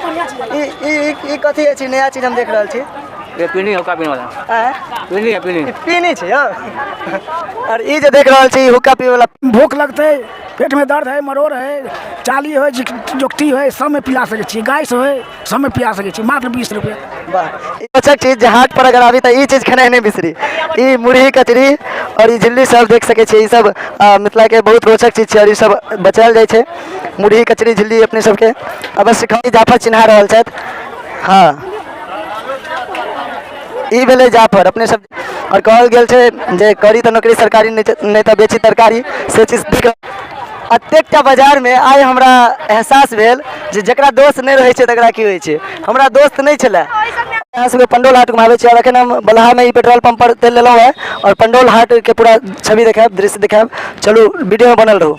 कथी है चीज नया चीज हम देख रहा छी ये पीनी हुक्का पीने वाला पीनी है पीनी छे और ई जे देख रहा छी हुक्का पीने वाला भूख लगते पेट में दर्द है मरोड़ है चाली है जोकती है सब में पिला सके छी गाय है सब में पिला सके छी मात्र 20 रुपया। वाह अच्छा चीज हाट पर अगर आबी तो ई चीज खाना नहीं बिसरी ई मुरही कचरी और ई झिल्ली सब देख सके छी ई सब मिथिला के बहुत रोचक चीज है और ई सब बचायल जाय छे मुरही कचरी झिल्ली अपने सबके अवश्य खाई जाफर चिन्हा रहल छथि। हाँ ई भेले जाफर अपने सब और कहल गेल छे जे करी तो नौकरी सरकारी नहीं तो बेची तरकारी से चीज दिख अतेकटा बाजार में आइ हमरा एहसास भेल जे जकरा दोस्त नहीं रहे छे तकरा की होय छे हमरा दोस्त नहीं छला यहाँ से पंडोल हाट घुमावे छे और अखन हम बलहा में ई पेट्रोल पंप पर तेल लेलहुँ है और पंडोल हाट के पूरा छवि देखाब दृश्य देखाब चलू वीडियो में बनल रहू।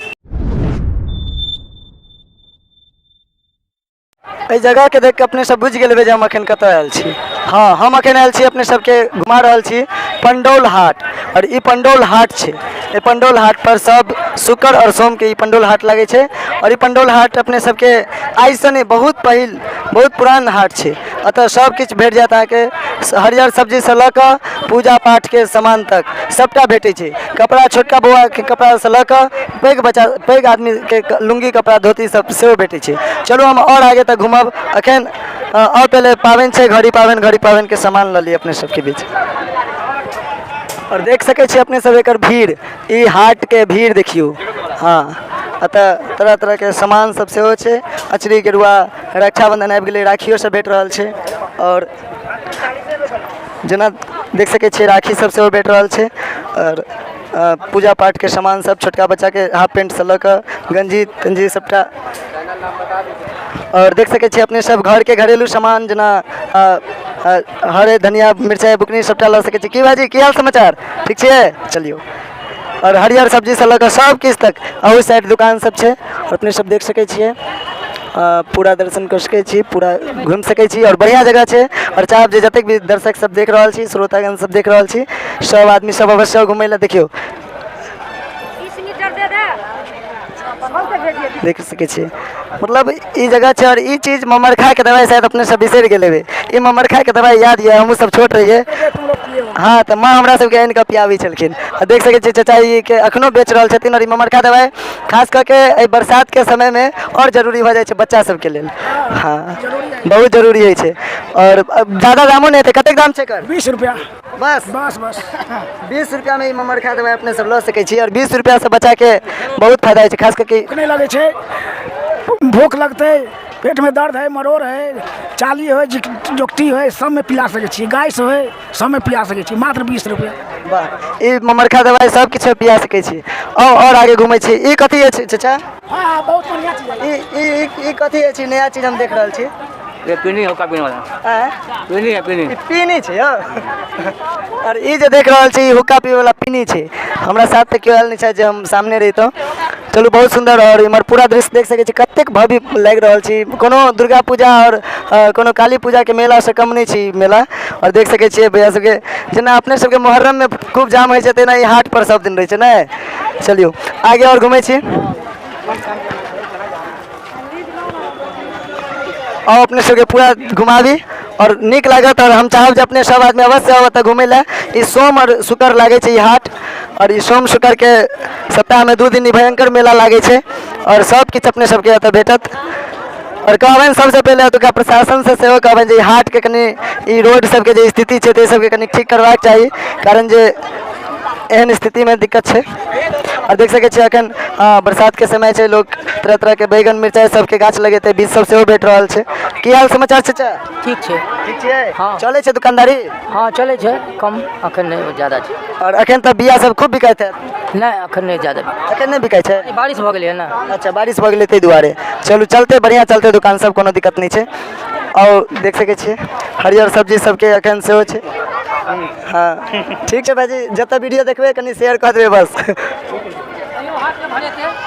इस जगह के देख के अपने सब बुझ गए जे हम अखन कत आयल छी। हाँ हम अखन आयल छी अपने सबके घुमा रहल छी पंडोल हाट और ई पंडोल हाट छे ये पंडोल हाट पर सब शुक्र और सोम के ई पंडोल हाट लगे छे और ई पंडोल हाट अपने सबके आई से नहीं बहुत पहिल बहुत पुरान हाट छे अतः सब किछ भेट जात अहाँके हरियर सब्जी से लऽ कऽ पूजा पाठ के सामान तक सबटा भेटे छे कपड़ा छोटका बौआ के कपड़ा से लऽ कऽ पैघ आदमी के लुंगी कपड़ा धोती सब सेहो भेटे छे। चलो हम और आगे तक घूमब अखन और पहले पाबनि छे घड़ी पाबनि के सामान लऽ ली अपने सबके बीच और देख सके छी अपने सब एकर भीड़ ई हाट के भीड़ देखियो। हाँ अतः तरह तरह के सामान सब सेहो छे अचरी गेरुआ रक्षाबंधन आबि गेलै राखियो सब भेट रहल छे और जेना देख सके छी राखी सब सेहो भेट रहल छे और पूजा पाठ के सामान सब छोटका बच्चा के हाफ पेंट से लऽ कऽ गंजी तंजी सबटा और देख सके छी अपने सब घर के घरेलू सामान जेना हरे धनिया मिर्चाई बुकनी सबटा लऽ सके छी। की भाजी की हाल समाचार ठीक छे चलियो और हरियर सब्जी से लऽ सब किछ तक अहू साइड दुकान सब छे और अपने सब देख सके छिए पूरा दर्शन कर सके छी पूरा घूम सके छी और बढ़िया जगह छे और चाहब जे जतेक भी दर्शक सब देख रहल छी श्रोतागण सब देख रहल छी सब आदमी सब अवश्य घूमे ला देखियो देख सके छी मतलब ई जगह छे और ई चीज ममरखा के दवाई शायद अपने सब बिसर गेल हेबे ई ममरखा के दवाई याद ये हमहू सब छोट रहिए। हाँ तो माँ हमरा सबके आनि कऽ पियाबी छलखिन देख सके छी चाचा जी के अखनो बेच रहल छथिन और ई ममरखा दवाई खास करके बरसात के समय में और जरूरी हो जाए छे बच्चा सबके लेल। हाँ बहुत जरूरी है छे और ज़्यादा दामो नहीं थे कतेक दाम छे कर 20 रुपया बस बस बस 20 रुपया में ई ममरखा दवाई अपने सब लऽ सके छी और 20 रुपया से बच्चा के बहुत फायदा है खास करके नहीं लगे छे भूख लगते पेट में दर्द है मरोड़ है चाली है जोकती है सब में पिला सके छी गाय है सब में पिला सके छी मात्र 20 रुपया। वाह ई ममरखा दवाई सब किछ पिया सके छी और आगे घूमे छी ई कथी है चाचा। हाँ बहुत बढ़िया चीज है ई कथी है नया चीज हम देख रहल छी ये पीनी हुक्का पीने वाला पीनी छे और ई जे देख रहल छी हुक्का पीने वाला पीनी छे हमरा साथ तो केओ आयल नहीं छे जे हम सामने रही तो चलू बहुत सुंदर और इमर पूरा दृश्य देख सके छी कतेक भव्य लग रहल छी कोनो दुर्गा पूजा और कोनो काली पूजा के मेला से कम नहीं छी मेला और देख सके छी भैया सबके जेना अपने सबके मुहर्रम में खूब जाम होय छे तेना ई हाट पर सब दिन रहे छे ना। चलियो आगे और घूमे छी और अपने सबके पूरा घुमावी और निक लागत और हम चाहब जे अपने सब आदमी अवश्य आवत घूमे ला। ई सोम और शुक्र लागे छे ई हाट और ई सोम शुक्र के सप्ताह में 2 दिन ई भयंकर मेला लागे छे और सब किछ अपने सबके एतऽ भेटत और कहबनि सबसे पहले एतुका प्रशासन से सेहो कहबनि जे हाट के कनी ई रोड सबके जे स्थिति छे ते सबके कनी ठीक करबाक चाही कारण जे एहन स्थिति में दिक्कत छे और देख सके छी अखन बरसात के समय छे लोग तरह तरह के बैगन मिर्चाई सबके गाछ लगेते बीज सब सेहो भेट रहल छे। की हाल समाचार चाचा ठीक छे हाँ चले छे दुकानदारी। हाँ चले छे कम अखन नहीं ज्यादा छे और अखन तो बिया सब खूब बिकाइत है नहीं अखन नहीं ज्यादा अखन नहीं बिकाय छे बारिश हो गेलै ना। अच्छा बारिश हो गेलै तै दुआरे चलू चलते बढ़िया चलते दुकान सब कोनो दिक्कत नहीं छे और देख सके छी हरियर सब्जी सबके अखन सेहो छे। हाँ ठीक है भाजी जब वीडियो देखबे कनी शेयर कर देबे बस।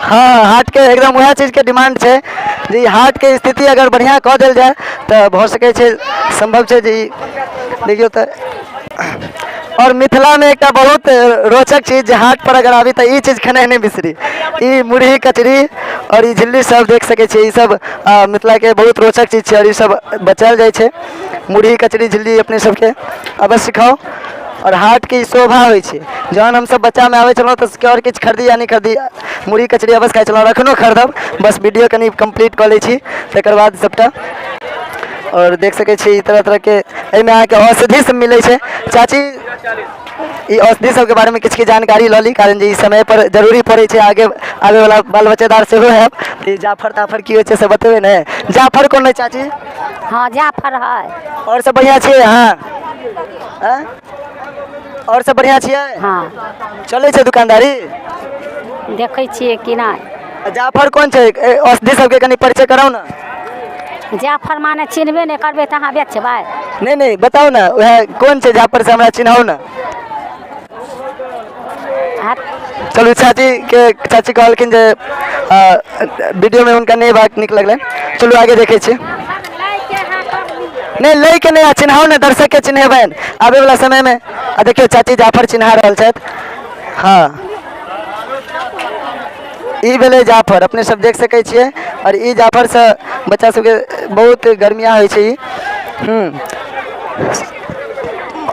हाँ हाट के एकदम वह चीज के डिमांड है जी हाट के स्थिति अगर बढ़िया कह दिल जाए तो हो सके संभव है जी देखियो तो और मिथिला में एक बहुत रोचक चीज जे हाट पर अगर आबी तो ई चीज खेनाइ नहीं बिसरी। ई मुरही कचरी और ई झिल्ली सब देख सके छी, ई सब मिथिला के बहुत रोचक चीज छै और ई सब बचायल जाइ छै। मुरही कचरी झिल्ली अपने सबके अवश्य खाओ। और हाट की शोभा होइ छै। जहन हम सब बच्चा में आवे चलो तो और किछु खरीदी या नहीं खरीदी, मुरही कचरी अवश्य खाइ चलो, रखनो खरीदब। बस वीडियो कनी कंप्लीट कर लै छी तकर बाद सबटा। और देख सके छी तरह तरह के एहिमे अहाँके औषधि सब मिलै छै। चाची ई औषधि सबके बारे में किछु जानकारी लऽ ली, कारण जे ई समय पर जरूरी पड़ै छै, आगे आगे वाला बाल बच्चेदार सेहो हैब। तऽ ई जाफर ताफर की होइ छै से बतेबै ने। जाफर कोन है चाची? हाँ जाफर है। और सब बढ़िया छियै अहाँ? और सब बढ़िया छियै? हाँ चलै छै दुकानदारी? देखे छिए कि नहीं। जाफर कोन छै? औषधि सबके कनी परिचय कराउ ना। जाफर माने चिन्हबे नहीं करबे तो अहाँ बेचबै? नहीं नहीं बताओ ना, वह कौन से जाफर से हमरा चिन्हाओ ना। चलू चाची कहलखिन जे वीडियो में उनका नहीं बात निक लगल। चलू आगे देखे छी। नहीं ले के नहीं चिन्हाओ ना, दर्शक के चिन्हेबन आबे वाला समय में। देखियो चाची जाफर चिन्हा रहल छथि। हाँ ई भेलै जाफर, अपने सब देख सकै छियै। और ई जाफर से बच्चा सबके बहुत गर्मियाँ होइ छै।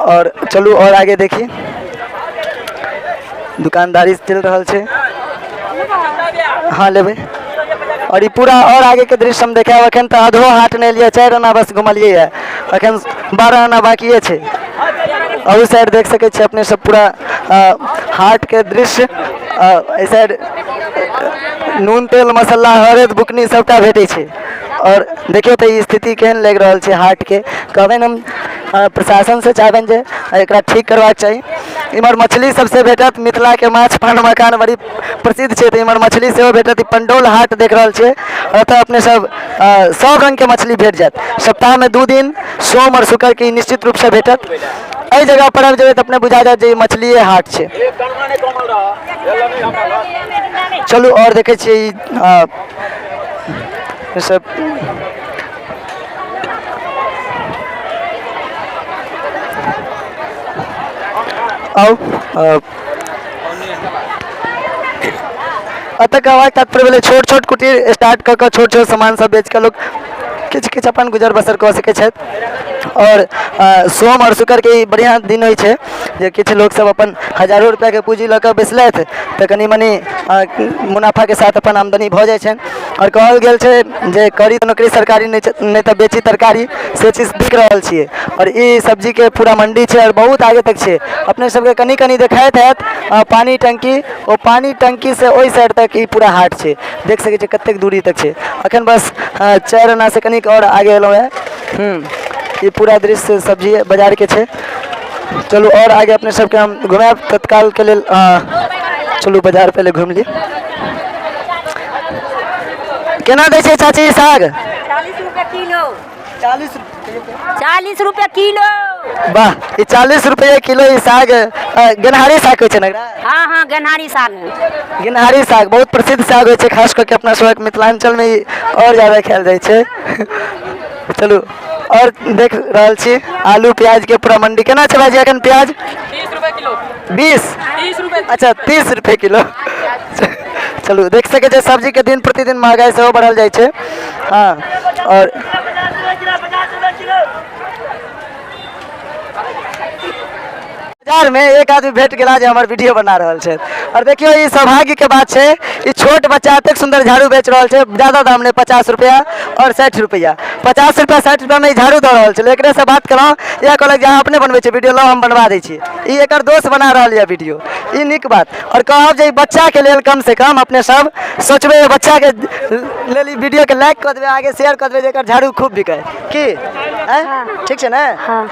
और चलू और आगे देखी, दुकानदारी चल रहल छै। हाँ लेबै। और ये पूरा और आगे के दृश्य हम देखे। अखन तो आधो हाट नहीं लिया, 4 आना बस घुमलिए है, अखन 12 आना बाकी छै। और उस साइड देख सके छी अपने सब पूरा हाट के दृश्य। इस साइड नून तेल मसाला हरद बुकनी सबटा भेटे छै। और देखियो तो ई स्थिति केहन लग रहल छै हाट के। कहबन हम प्रशासन से चाहबन जे एकरा ठीक करबाक चाही। इमहर मछली सबसे भेटत, मिथिला के माछ पान मकान बड़ी प्रसिद्ध छै, तो इमहर मछली सेहो भेटत। पंडौल हाट देख रहल छै, ओतऽ अपने सब रंग के मछली भेट जात। सप्ताह में 2 दिन सोम और शुक्र के निश्चित रूप से भेटत। एहि जगह पर आबि जेबै तऽ अपने बुझा जायत जे मछली हाट छै। चलू और देखे छियै ई सब आओ। अतः कहबाक तात्पर्य भेलै छोट छोट कुटीर स्टार्ट कऽ कऽ छोट छोट सामान सब बेच कऽ लोग किछु किछु अपन गुजर बसर कऽ सकै छथि। और सोम और शुक्र के बढ़िया दिन होइ छै जे किछु लोग सब अपन हजारों रुपया के पूंजी लऽ कऽ बैसलथि तऽ कनी मनी मुनाफा के साथ अपन आमदनी भऽ जाइ छनि। और कहल गेल छै जे करी नौकरी सरकारी नहीं तो बेची तरकारी, से चीज दिख रहल छियै। और ई सब्जी के पूरा मंडी छै और बहुत आगे तक छै। अपने सबके कनी कनी देखाइत हैत पानी टंकी, ओ पानी टंकी से ओहि साइड तक ई पूरा हाट छै। देख सकै छियै कतेक दूरी तक छै। अखन बस 4 आना से कनिक और आगे एलहुँ है। ये पूरा दृश्य सब्जी बाजार के छै। चलू और आगे अपने सबके हम घुमाएब तत्काल के लेल। चलू बाजार पहले घूम ली। केना दै छै चाची साग? 40 रुपये किलो। 40 रुपये किलो। वाह, ये 40 रुपये किलो ई साग गेनहारी साग होइ छै ना? हाँ हाँ गेनहारी साग। गेनहारी साग बहुत प्रसिद्ध साग होइ छै, खास करके अपना सबक मिथिलांचल में ई और ज्यादा खायल जाइ छै। चलू और देख रहल छी आलू प्याज के पूरा मंडी। केना छै भाजी एखन प्याज? 30 रुपये किलो। 20 रुपये। अच्छा 30 रुपये किलो। चलू देख सके छै सब्जी के दिन प्रतिदिन महंगाई सेहो बढ़ल जाइ छै। हाँ और बाजार में एक आदमी भेट गेला जे हमर वीडियो बना रहल छै। और देखियो ई सौभाग्य के बात छै, ई छोट बच्चा एतेक सुंदर झाड़ू बेच रहल छै। ज्यादा दाम नहीं, 50 रुपया और 60 रुपया। 50 रुपया 60 रुपया में ई झाड़ू दऽ रहल छै। एकरे से बात केलहुँ, यह कहलक जे अहाँ अपने बनबै छी वीडियो, लो हम बनवा दै छी। ई एकर दोस्त बना रहल यऽ वीडियो, ई नीक बात। और कहब जे बच्चा के लेल कम से कम अपने सब सोचबै बच्चा के लेल ई वीडियो के लाइक कऽ देबै, आगे शेयर कऽ देबै, जेकर झाड़ू खूब बिकै की। ठीक छै ने? हाँ।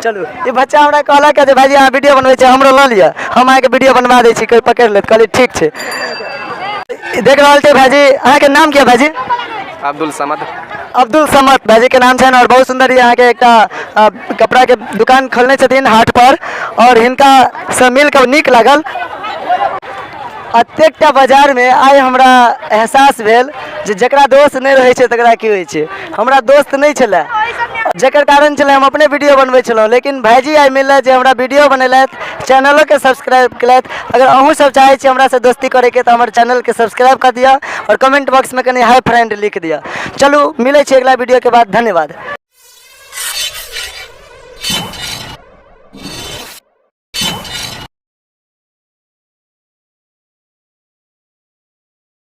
चलू ई बच्चा हमरा कहलक जे भाईजी अहाँ वीडियो बनबै छी, हमरो लऽ लिअ, हम अहाँके वीडियो बनवा दै छी, कोई पकड़ि लेत। कहली ठीक छै। देख रहल छै भाईजी, अहाँके नाम क्या भाईजी? अब्दुल समद। अब्दुल समद भाईजी के नाम छनि। और बहुत सुंदर यहाँ के एकटा कपड़ा के दुकान खोलने छथिन हाट पर, और हिनका से मिल कऽ नीक लागल। एतेकटा बाजार में आइ हमरा एहसास भेल जे जकरा दोस्त नहीं रहे छै तकरा की होइ छै। हमरा दोस्त नहीं छलै, जेकर कारण चले हम अपने वीडियो बनबै छलहुँ, लेकिन भाईजी आई मिलल जे हमरा वीडियो बनेलथि, चैनलो के सब्सक्राइब केलथि। अगर अहूँ सब चाहै छी हमरा से दोस्ती करे के तो हमर चैनल के सब्सक्राइब कर दिया और कमेंट बॉक्स में कनी हाई फ्रेंड लिख दिया। चलू मिले छी अगला वीडियो के बाद, धन्यवाद।